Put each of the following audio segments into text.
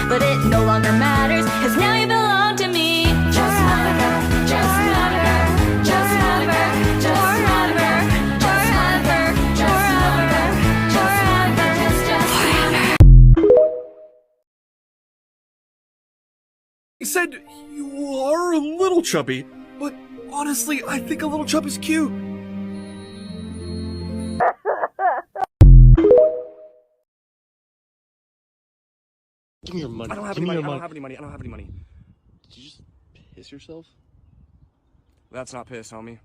But it no longer matters, cause now you belong to me. Just another girl, just another girl, just another girl, just another girl, just another girl, just another girl, just another girl, He said you are a little chubby, but honestly, I think a little chub is cute. Give me your money. I don't have any money. I don't have any money. I don't have any money. Did you just piss yourself? That's not piss, homie.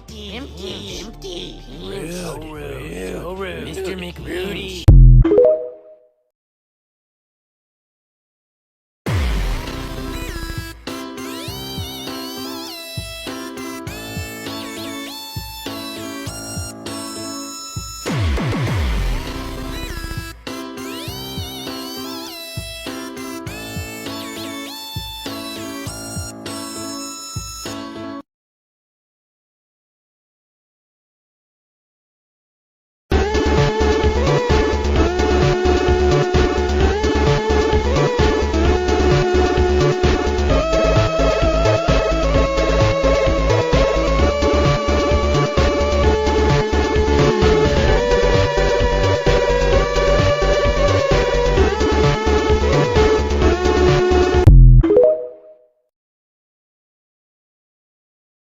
Empty. Mr. McRudy.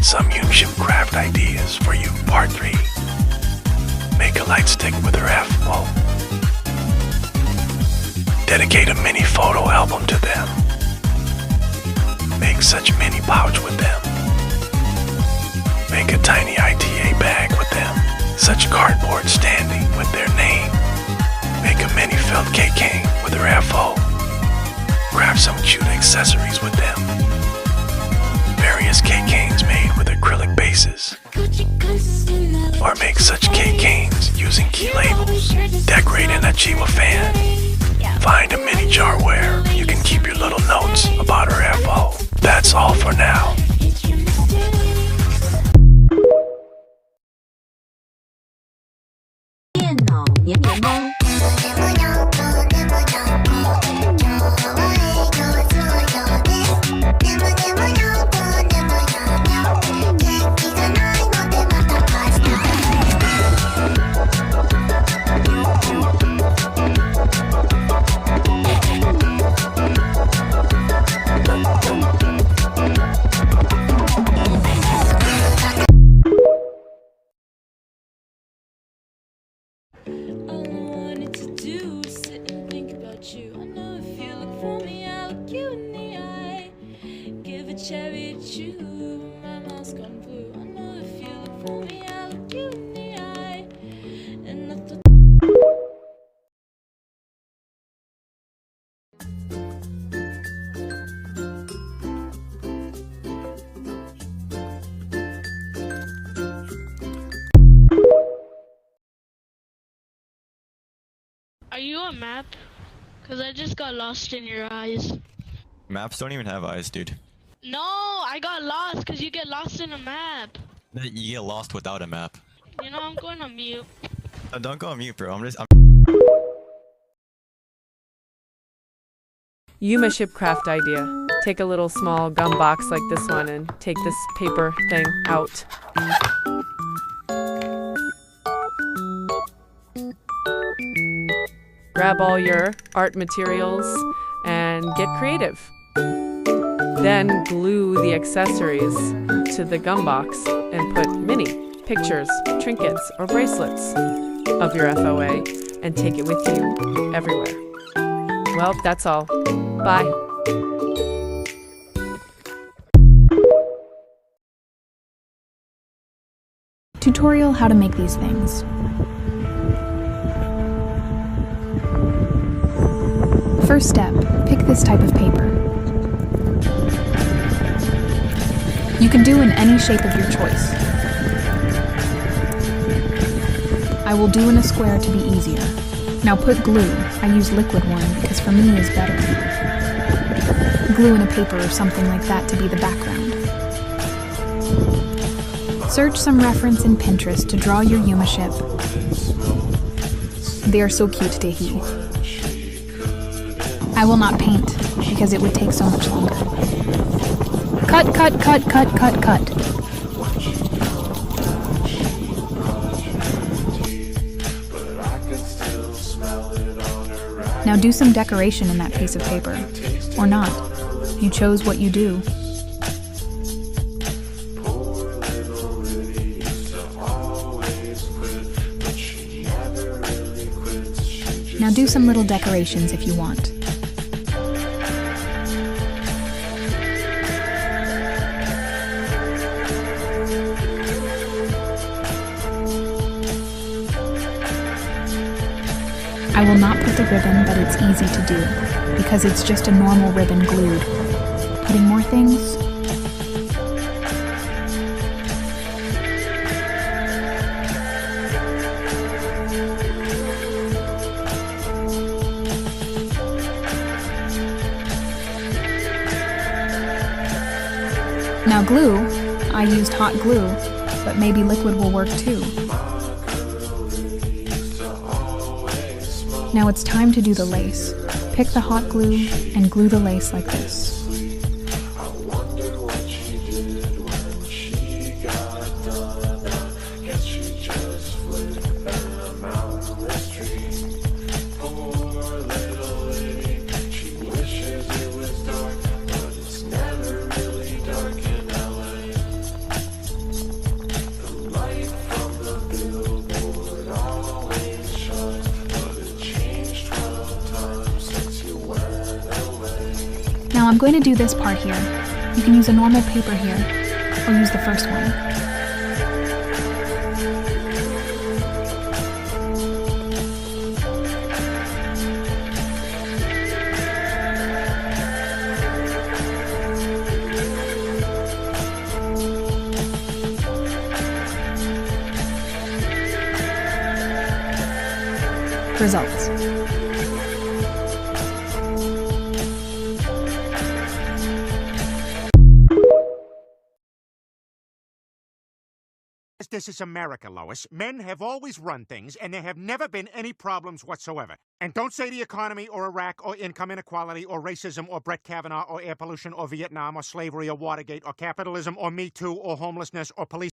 Some Uniship craft ideas for you, part 3. Make a light stick with her F-bow. Dedicate a mini photo album to them. Make such mini pouch with them. Make a tiny ITA bag with them. Such cardboard standing with their name. Make a mini felt cake cane with her FO. Craft some cute accessories with them. Various cake canes made with acrylic bases. Or make such cake canes using key labels. Decorate an Achiwa fan. Find a mini jarware you can keep your little notes about her FO. That's all for now. Cherry chew, my mouth's gone blue. I know if you look for me, I'll look you in the eye. And I thought Are you a map? Cause I just got lost in your eyes. Maps don't even have eyes, dude. No, I got lost cause you get lost in a map. You get lost without a map. You know, I'm going on mute. No, don't go on mute, bro. Uniship craft idea. Take a little small gum box like this one and take this paper thing out. Grab all your art materials and get creative. Then glue the accessories to the gum box and put mini pictures, trinkets, or bracelets of your FOA and take it with you everywhere. Well, that's all. Bye. tutorial how to make these things. First step, pick this type of paper. You can do in any shape of your choice. I will do in a square to be easier. Now put glue. I use liquid one because for me is better. Glue in a paper or something like that to be the background. Search some reference in Pinterest to draw your Yuma ship. They are so cute, Tehi. I will not paint because it would take so much longer. Cut, cut, cut, cut, cut, cut. Now do some decoration in that piece of paper. Or not. You chose what you do. Now do some little decorations if you want. I will not put the ribbon, but it's easy to do, because it's just a normal ribbon glued. Putting more things? Now glue, I used hot glue, but maybe liquid will work too. Now it's time to do the lace. Pick the hot glue and glue the lace like this. Now I'm going to do this part here. You can use a normal paper here, or use the first one. Results. This is America, Lois. Men have always run things, and there have never been any problems whatsoever. And don't say the economy, or Iraq, or income inequality, or racism, or Brett Kavanaugh, or air pollution, or Vietnam, or slavery, or Watergate, or capitalism, or Me Too, or homelessness, or police.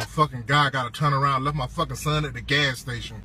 Fucking guy gotta turn around, left my fucking son at the gas station.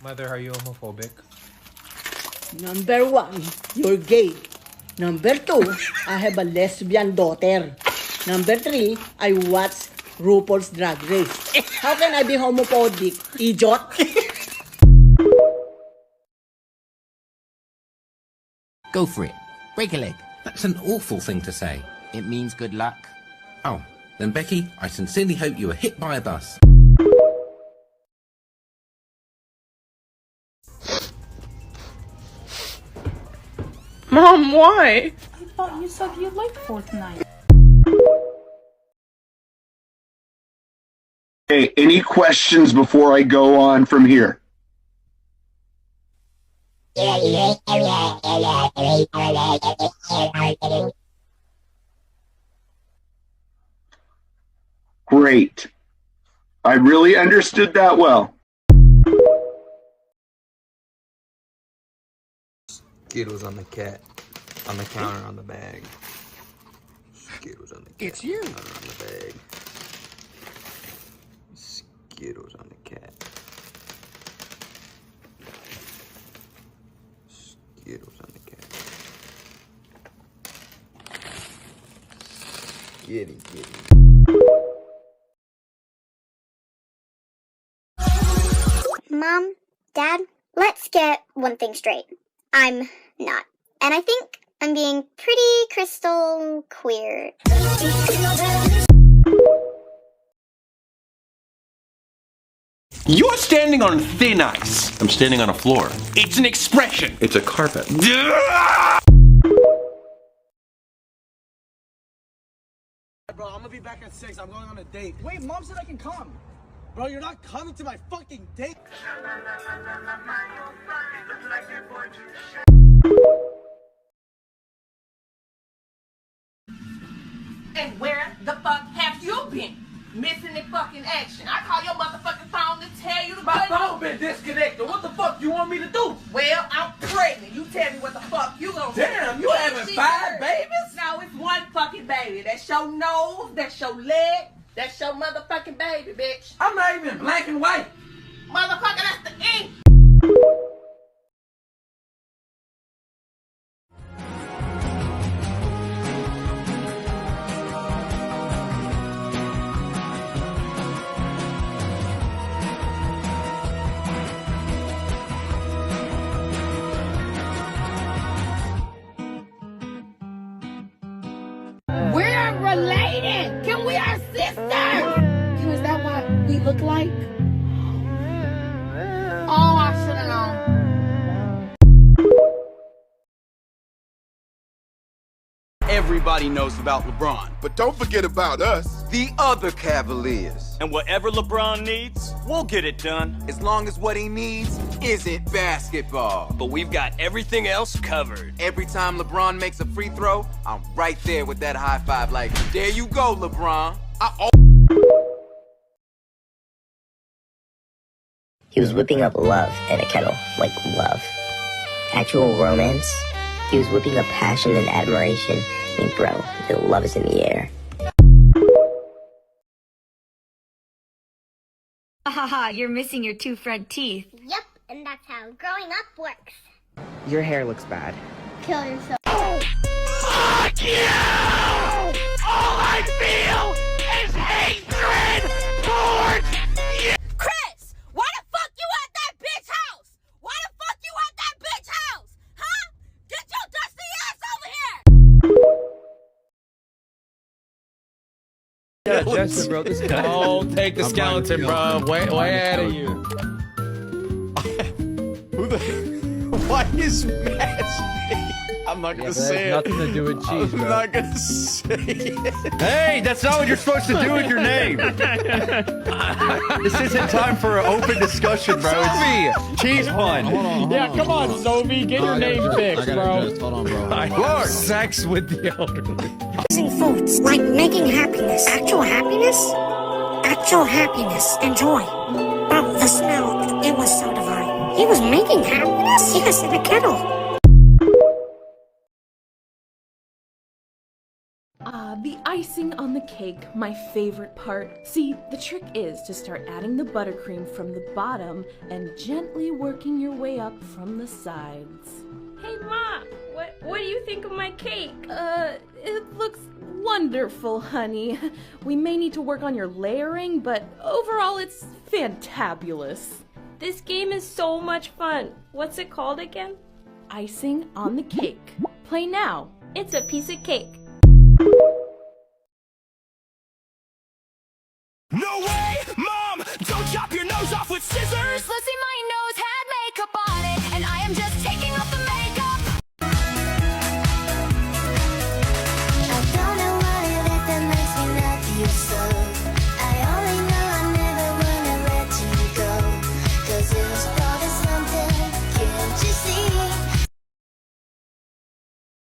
Mother, are you homophobic? Number 1, you're gay. Number 2, I have a lesbian daughter. Number 3, I watch RuPaul's Drag Race. How can I be homophobic, idiot? Go for it. Break a leg. That's an awful thing to say. It means good luck. Oh, then Becky, I sincerely hope you were hit by a bus. Mom, why? I thought you said you liked Fortnite. Hey, any questions before I go on from here? Great. I really understood that well. Skittles on the cat. On the counter on the bag. Skittles on the cat. It's you. On the bag. Skittles on the cat. Skittles on the cat. Skitty, kitty. Mom, Dad, let's get one thing straight. I'm not. And I think I'm being pretty crystal queer. You're standing on thin ice. I'm standing on a floor. It's an expression. It's a carpet. Bro, I'm gonna be back at 6. I'm going on a date. Wait, Mom said I can come. Bro, you're not coming to my fucking date. And where the fuck have you been? Missing in fucking action. I call your motherfucking phone to tell you to My phone been disconnected. What the fuck you want me to do? Well, I'm pregnant. You tell me what the fuck you gonna do. Damn, you having 5 babies? No, it's one fucking baby. That's your nose, that's your leg, that's your motherfucking baby, bitch. I'm not even black and white. Motherfucker, that's the ink. We're related! Can we are sisters? Is that what we look like? Oh, I should have known. Everybody knows about LeBron. But don't forget about us, the other Cavaliers. And whatever LeBron needs, we'll get it done. As long as what he needs isn't basketball. But we've got everything else covered. Every time LeBron makes a free throw, I'm right there with that high five like, there you go, LeBron. He was whipping up love in a kettle, like love. Actual romance. He was whipping up passion and admiration. I mean, bro, the love is in the air. Haha, you're missing your 2 front teeth. Yep, and that's how growing up works. Your hair looks bad. Kill yourself. Fuck you! All I feel is hatred towards you! Chris, why the fuck you at that bitch house? Why the fuck you at that bitch house? Huh? Get your dusty ass over here! Yeah, Jester, bro, this don't take the skeleton, bro. Way ahead of you. Who the? Why is Matt? I'm not gonna say it. Nothing to do with cheese, I'm bro. not gonna say it. Hey, that's not what you're supposed to do with your name. This isn't time for an open discussion, bro. It's cheese pun. Yeah, come on, Sophie. Get your name fixed, bro. Hold on, bro. I have sex with the elderly. Using foods like making happiness. Actual happiness? Actual happiness. Enjoy. Bro, the smell, it was so divine. He was making happiness? Yes, in a kettle. The icing on the cake, my favorite part. See, the trick is to start adding the buttercream from the bottom and gently working your way up from the sides. Hey Mom, what do you think of my cake? It looks wonderful, honey. We may need to work on your layering, but overall it's fantabulous. This game is so much fun. What's it called again? icing on the cake. Play now. It's a piece of cake.